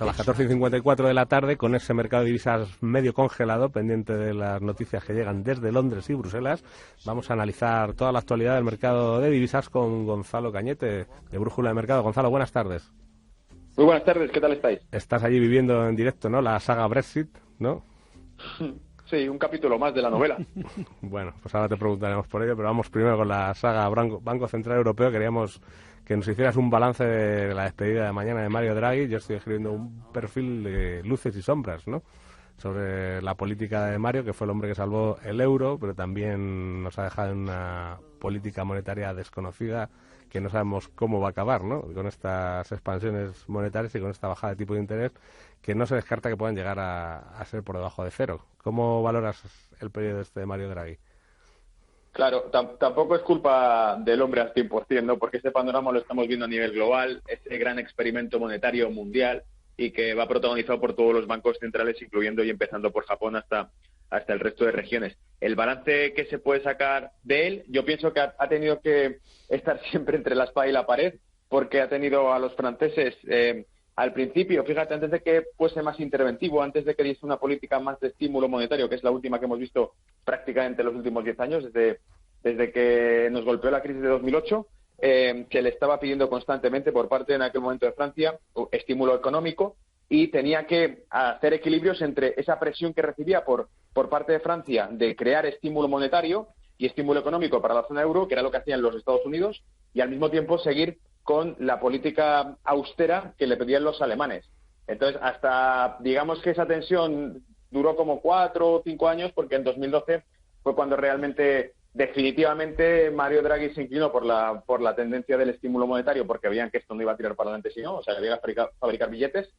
A las 14:54 de la tarde, con ese mercado de divisas medio congelado, pendiente de las noticias que llegan desde Londres y Bruselas, vamos a analizar toda la actualidad del mercado de divisas con Gonzalo Cañete, de Brújula de Mercado. Gonzalo, buenas tardes. Muy buenas tardes, ¿qué tal estáis? Estás allí viviendo en directo, ¿no? La saga Brexit, ¿no? Sí, un capítulo más de la novela. Bueno, pues ahora te preguntaremos por ello, pero vamos primero con la saga Banco Central Europeo. Queríamos que nos hicieras un balance de la despedida de mañana de Mario Draghi. Yo estoy escribiendo un perfil de luces y sombras, ¿no?, sobre la política de Mario, que fue el hombre que salvó el euro, pero también nos ha dejado en una política monetaria desconocida que no sabemos cómo va a acabar, ¿no?, con estas expansiones monetarias y con esta bajada de tipo de interés que no se descarta que puedan llegar a ser por debajo de cero. ¿Cómo valoras el periodo este de Mario Draghi? Claro, tampoco es culpa del hombre al 100%, ¿no? Porque este panorama lo estamos viendo a nivel global, este gran experimento monetario mundial y que va protagonizado por todos los bancos centrales, incluyendo y empezando por Japón hasta el resto de regiones. El balance que se puede sacar de él, yo pienso que ha tenido que estar siempre entre la espada y la pared, porque ha tenido a los franceses al principio, fíjate, antes de que fuese más interventivo, antes de que diese una política más de estímulo monetario, que es la última que hemos visto prácticamente en los últimos 10 años, desde que nos golpeó la crisis de 2008, se le estaba pidiendo constantemente por parte en aquel momento de Francia estímulo económico y tenía que hacer equilibrios entre esa presión que recibía por parte de Francia de crear estímulo monetario y estímulo económico para la zona euro, que era lo que hacían los Estados Unidos, y al mismo tiempo seguir con la política austera que le pedían los alemanes. Entonces, hasta, digamos que esa tensión duró como 4 o 5 años, porque en 2012 fue cuando realmente, definitivamente, Mario Draghi se inclinó por la tendencia del estímulo monetario, porque veían que esto no iba a tirar para adelante si no, o sea, que había que fabricar billetes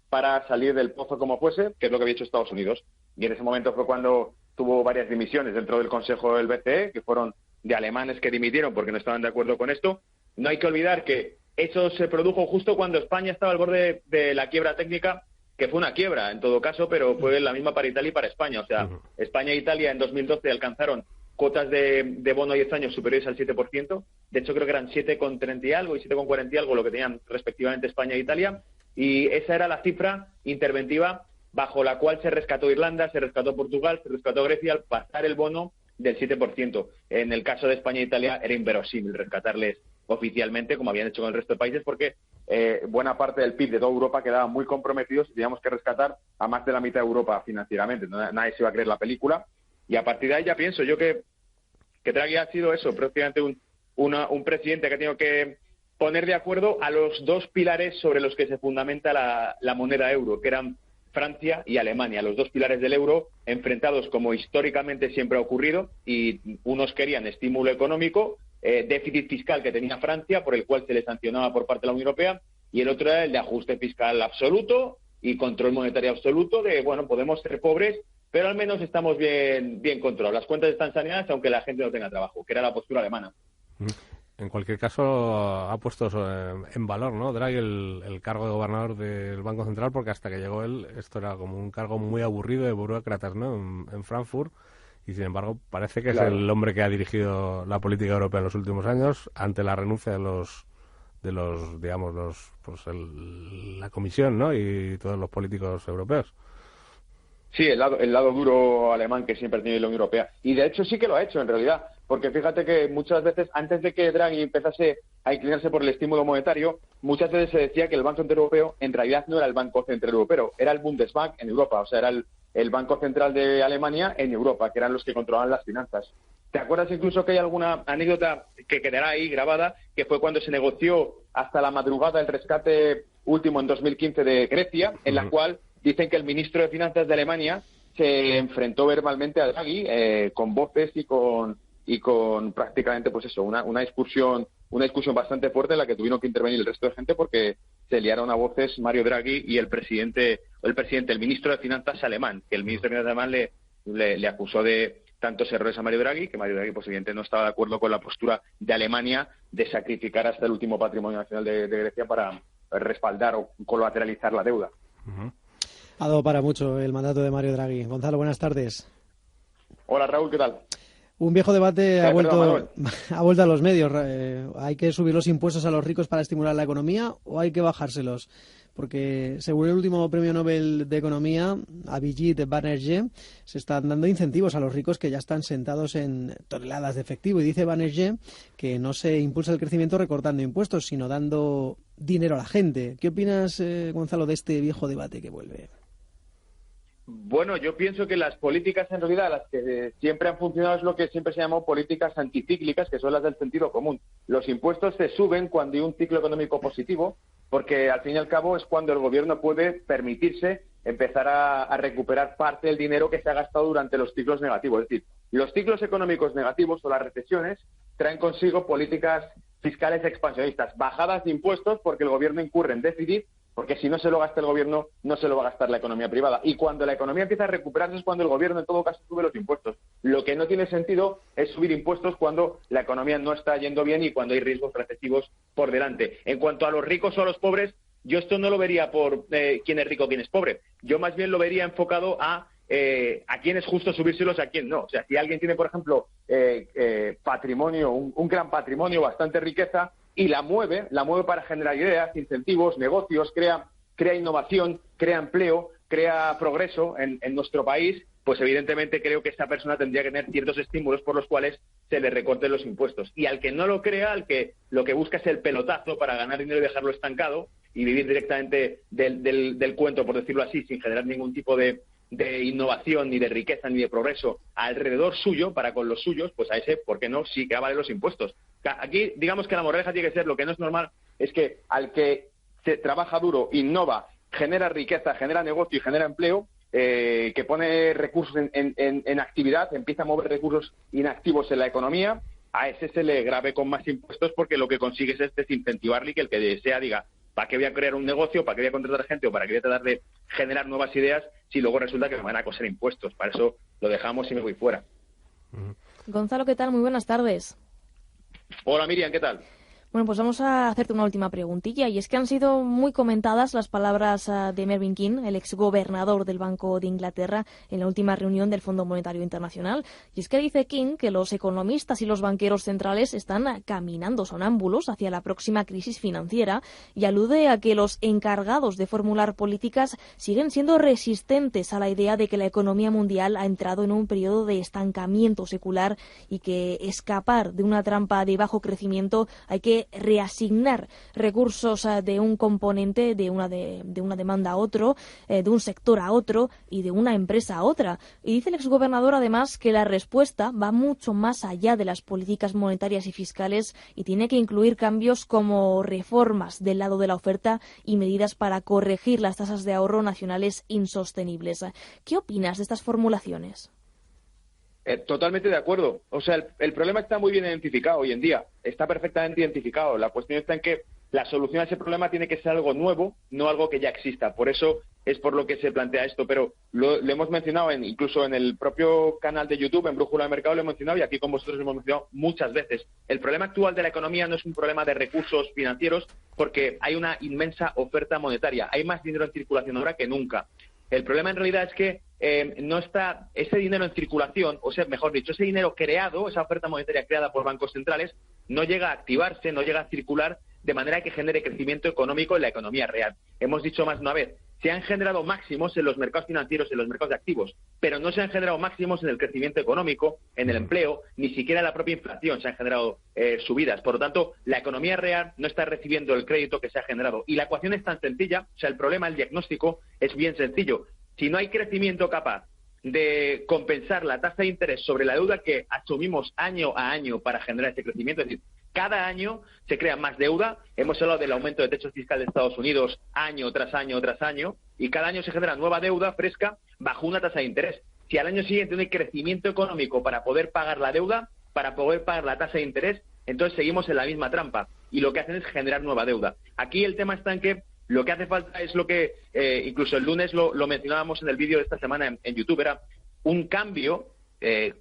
para salir del pozo como fuese, que es lo que había hecho Estados Unidos. Y en ese momento fue cuando tuvo varias dimisiones dentro del Consejo del BCE, que fueron de alemanes que dimitieron porque no estaban de acuerdo con esto. No hay que olvidar que eso se produjo justo cuando España estaba al borde de la quiebra técnica, que fue una quiebra en todo caso, pero fue la misma para Italia y para España. O sea, España e Italia en 2012 alcanzaron cuotas de bono a 10 años superiores al 7%. De hecho, creo que eran 7,30 y algo y 7,40 y algo lo que tenían respectivamente España e Italia. Y esa era la cifra interventiva bajo la cual se rescató Irlanda, se rescató Portugal, se rescató Grecia al pasar el bono del 7%. En el caso de España e Italia era inverosímil rescatarles oficialmente, como habían hecho con el resto de países, porque buena parte del PIB de toda Europa quedaba muy comprometidos y teníamos que rescatar a más de la mitad de Europa financieramente. Nadie se iba a creer la película. Y a partir de ahí ya pienso yo que Draghi ha sido eso, prácticamente un presidente que ha tenido que poner de acuerdo a los dos pilares sobre los que se fundamenta la moneda euro, que eran Francia y Alemania, los dos pilares del euro enfrentados como históricamente siempre ha ocurrido, y unos querían estímulo económico, déficit fiscal que tenía Francia, por el cual se le sancionaba por parte de la Unión Europea, y el otro era el de ajuste fiscal absoluto y control monetario absoluto, de, bueno, podemos ser pobres, pero al menos estamos bien controlados. Las cuentas están saneadas, aunque la gente no tenga trabajo, que era la postura alemana. En cualquier caso, ha puesto en valor, ¿no, Draghi, el cargo de gobernador del Banco Central, porque hasta que llegó él, esto era como un cargo muy aburrido de burócratas, ¿no?, en Frankfurt. Y sin embargo parece que claro, es el hombre que ha dirigido la política europea en los últimos años ante la renuncia de los digamos la Comisión, ¿no?, y todos los políticos europeos. Sí, el lado duro alemán que siempre ha tenido la Unión Europea. Y de hecho sí que lo ha hecho en realidad, porque fíjate que muchas veces, antes de que Draghi empezase a inclinarse por el estímulo monetario, muchas veces se decía que el Banco Central Europeo en realidad no era el Banco Central Europeo, era el Bundesbank en Europa, o sea, era el Banco Central de Alemania en Europa, que eran los que controlaban las finanzas. ¿Te acuerdas incluso que hay alguna anécdota que quedará ahí grabada, que fue cuando se negoció hasta la madrugada el rescate último en 2015 de Grecia, en la cual dicen que el ministro de Finanzas de Alemania se enfrentó verbalmente a Draghi con voces y con prácticamente pues eso, una discusión bastante fuerte en la que tuvieron que intervenir el resto de gente porque se liaron a voces Mario Draghi y el ministro de Finanzas alemán, que el ministro de Finanzas alemán le acusó de tantos errores a Mario Draghi, que Mario Draghi pues evidentemente no estaba de acuerdo con la postura de Alemania de sacrificar hasta el último patrimonio nacional de Grecia para respaldar o colateralizar la deuda. Ha dado para mucho el mandato de Mario Draghi. Gonzalo, buenas tardes. Hola Raúl, ¿qué tal? Un viejo debate ha vuelto a los medios. ¿Hay que subir los impuestos a los ricos para estimular la economía o hay que bajárselos porque según el último premio Nobel de Economía, Abhijit Banerjee, se están dando incentivos a los ricos que ya están sentados en toneladas de efectivo. Y dice Banerjee que no se impulsa el crecimiento recortando impuestos, sino dando dinero a la gente. ¿Qué opinas, Gonzalo, de este viejo debate que vuelve? Bueno, yo pienso que las políticas, en realidad, las que siempre han funcionado es lo que siempre se llamó políticas anticíclicas, que son las del sentido común. Los impuestos se suben cuando hay un ciclo económico positivo, porque al fin y al cabo es cuando el gobierno puede permitirse empezar a recuperar parte del dinero que se ha gastado durante los ciclos negativos. Es decir, los ciclos económicos negativos o las recesiones traen consigo políticas fiscales expansionistas, bajadas de impuestos porque el gobierno incurre en déficit, porque si no se lo gasta el gobierno, no se lo va a gastar la economía privada. Y cuando la economía empieza a recuperarse es cuando el gobierno, en todo caso, sube los impuestos. Lo que no tiene sentido es subir impuestos cuando la economía no está yendo bien y cuando hay riesgos recesivos por delante. En cuanto a los ricos o a los pobres, yo esto no lo vería por quién es rico o quién es pobre. Yo más bien lo vería enfocado a quién es justo subírselos, a quién no. O sea, si alguien tiene, por ejemplo, patrimonio, un gran patrimonio, bastante riqueza, y la mueve para generar ideas, incentivos, negocios, crea innovación, crea empleo, crea progreso en nuestro país, pues evidentemente creo que esta persona tendría que tener ciertos estímulos por los cuales se le recorten los impuestos. Y al que no lo crea, al que lo que busca es el pelotazo para ganar dinero y dejarlo estancado y vivir directamente del cuento, por decirlo así, sin generar ningún tipo de innovación, ni de riqueza, ni de progreso alrededor suyo, para con los suyos, pues a ese, ¿por qué no? Sí que vale los impuestos. Aquí, digamos que la moraleja tiene que ser, lo que no es normal es que al que se trabaja duro, innova, genera riqueza, genera negocio y genera empleo, que pone recursos en actividad, empieza a mover recursos inactivos en la economía, a ese se le grave con más impuestos porque lo que consigues es desincentivarle y que el que desea diga, ¿para qué voy a crear un negocio? ¿Para qué voy a contratar gente? ¿O para qué voy a tratar de generar nuevas ideas si luego resulta que me van a coser impuestos? Para eso lo dejamos y me voy fuera. Gonzalo, ¿qué tal? Muy buenas tardes. Hola, Miriam, ¿qué tal? Bueno, pues vamos a hacerte una última preguntilla, y es que han sido muy comentadas las palabras de Mervyn King, el exgobernador del Banco de Inglaterra, en la última reunión del Fondo Monetario Internacional. Y es que dice King que los economistas y los banqueros centrales están caminando sonámbulos hacia la próxima crisis financiera, y alude a que los encargados de formular políticas siguen siendo resistentes a la idea de que la economía mundial ha entrado en un periodo de estancamiento secular y que escapar de una trampa de bajo crecimiento hay que reasignar recursos de un componente, de una demanda a otro, de un sector a otro y de una empresa a otra. Y dice el exgobernador además que la respuesta va mucho más allá de las políticas monetarias y fiscales y tiene que incluir cambios como reformas del lado de la oferta y medidas para corregir las tasas de ahorro nacionales insostenibles. ¿Qué opinas de estas formulaciones? Totalmente de acuerdo. O sea, el problema está muy bien identificado hoy en día. Está perfectamente identificado. La cuestión está en que la solución a ese problema tiene que ser algo nuevo, no algo que ya exista. Por eso es por lo que se plantea esto. Pero lo hemos mencionado incluso en el propio canal de YouTube, en Brújula de Mercado, lo he mencionado, y aquí con vosotros lo hemos mencionado muchas veces. El problema actual de la economía no es un problema de recursos financieros, porque hay una inmensa oferta monetaria. Hay más dinero en circulación ahora que nunca. El problema en realidad es que no está ese dinero en circulación, o sea, mejor dicho, ese dinero creado, esa oferta monetaria creada por bancos centrales, no llega a activarse, no llega a circular de manera que genere crecimiento económico en la economía real. Hemos dicho más de una vez, se han generado máximos en los mercados financieros, en los mercados de activos, pero no se han generado máximos en el crecimiento económico, en el empleo, ni siquiera en la propia inflación se han generado subidas. Por lo tanto, la economía real no está recibiendo el crédito que se ha generado. Y la ecuación es tan sencilla, o sea, el problema, el diagnóstico es bien sencillo. Si no hay crecimiento capaz de compensar la tasa de interés sobre la deuda que asumimos año a año para generar ese crecimiento, es decir, cada año se crea más deuda. Hemos hablado del aumento de techo fiscal de Estados Unidos año tras año tras año, y cada año se genera nueva deuda fresca bajo una tasa de interés. Si al año siguiente no hay crecimiento económico para poder pagar la deuda, para poder pagar la tasa de interés, entonces seguimos en la misma trampa, y lo que hacen es generar nueva deuda. Aquí el tema está en que lo que hace falta es lo que incluso el lunes lo mencionábamos en el vídeo de esta semana en YouTube, era un cambio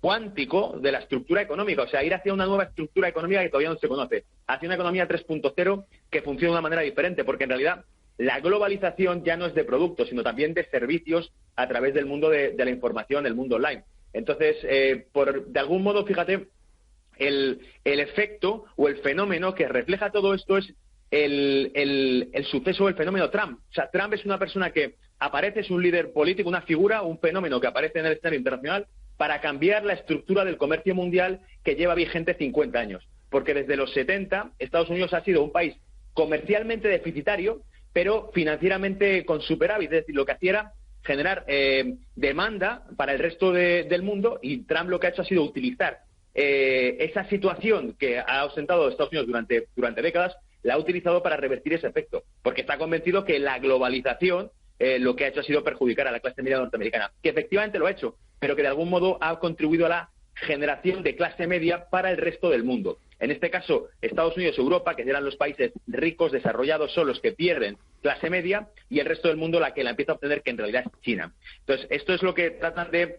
cuántico de la estructura económica, o sea, ir hacia una nueva estructura económica que todavía no se conoce, hacia una economía 3.0 que funcione de una manera diferente, porque en realidad la globalización ya no es de productos, sino también de servicios a través del mundo de la información, el mundo online. Entonces, de algún modo, fíjate, el efecto o el fenómeno que refleja todo esto es el suceso o el fenómeno Trump. O sea, Trump es una persona que aparece, es un líder político, una figura, un fenómeno que aparece en el escenario internacional para cambiar la estructura del comercio mundial que lleva vigente 50 años. Porque desde los 70 Estados Unidos ha sido un país comercialmente deficitario, pero financieramente con superávit. Es decir, lo que hacía era generar demanda para el resto del mundo, y Trump lo que ha hecho ha sido utilizar esa situación que ha ostentado Estados Unidos durante décadas, la ha utilizado para revertir ese efecto, porque está convencido que la globalización lo que ha hecho ha sido perjudicar a la clase media norteamericana, que efectivamente lo ha hecho, pero que de algún modo ha contribuido a la generación de clase media para el resto del mundo. En este caso, Estados Unidos y Europa, que eran los países ricos, desarrollados, son los que pierden clase media, y el resto del mundo la que la empieza a obtener, que en realidad es China. Entonces, esto es lo que tratan de,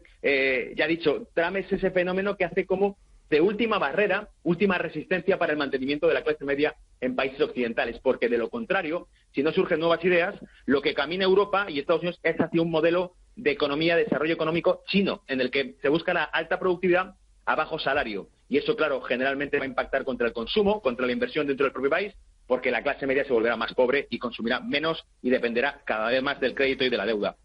ya he dicho, Trump es ese fenómeno que hace como de última barrera, última resistencia para el mantenimiento de la clase media en países occidentales, porque de lo contrario, si no surgen nuevas ideas, lo que camina Europa y Estados Unidos es hacia un modelo de economía, de desarrollo económico chino, en el que se busca la alta productividad a bajo salario. Y eso, claro, generalmente va a impactar contra el consumo, contra la inversión dentro del propio país, porque la clase media se volverá más pobre y consumirá menos y dependerá cada vez más del crédito y de la deuda.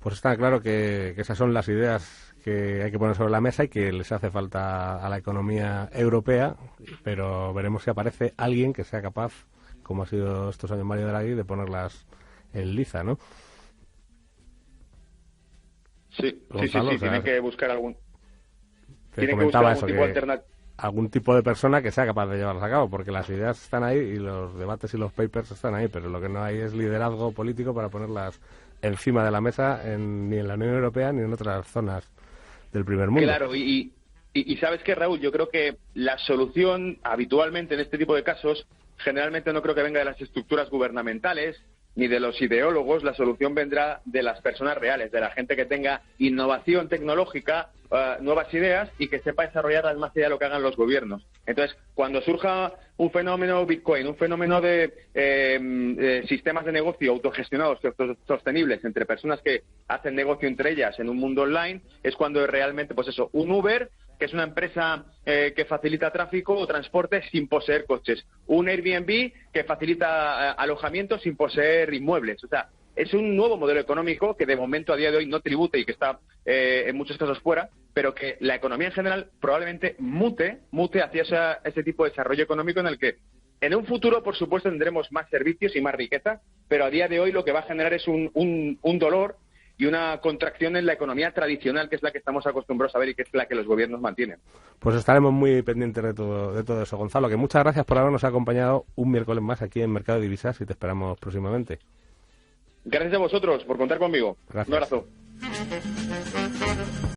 Pues está claro que esas son las ideas que hay que poner sobre la mesa y que les hace falta a la economía europea, pero veremos si aparece alguien que sea capaz, como ha sido estos años Mario Draghi, de ponerlas en liza, ¿no? Sí, Gonzalo, tienen que buscar algún... Te comentaba eso, algún tipo de persona que sea capaz de llevarlas a cabo, porque las ideas están ahí y los debates y los papers están ahí, pero lo que no hay es liderazgo político para ponerlas encima de la mesa ni en la Unión Europea ni en otras zonas del primer mundo. Claro, y ¿sabes qué, Raúl? Yo creo que la solución habitualmente en este tipo de casos generalmente no creo que venga de las estructuras gubernamentales ni de los ideólogos. La solución vendrá de las personas reales, de la gente que tenga innovación tecnológica, nuevas ideas, y que sepa desarrollarlas más allá de lo que hagan los gobiernos. Entonces, cuando surja un fenómeno Bitcoin, un fenómeno de sistemas de negocio autogestionados, sostenibles, entre personas que hacen negocio entre ellas en un mundo online, es cuando realmente, pues eso, un Uber, que es una empresa que facilita tráfico o transporte sin poseer coches, un Airbnb que facilita alojamiento sin poseer inmuebles. O sea, es un nuevo modelo económico que de momento a día de hoy no tributa y que está en muchos casos fuera, pero que la economía en general probablemente mute hacia ese tipo de desarrollo económico en el que en un futuro, por supuesto, tendremos más servicios y más riqueza, pero a día de hoy lo que va a generar es un dolor y una contracción en la economía tradicional, que es la que estamos acostumbrados a ver y que es la que los gobiernos mantienen. Pues estaremos muy pendientes de todo eso, Gonzalo, que muchas gracias por habernos acompañado un miércoles más aquí en Mercado de Divisas y te esperamos próximamente. Gracias a vosotros por contar conmigo. Gracias. Un abrazo.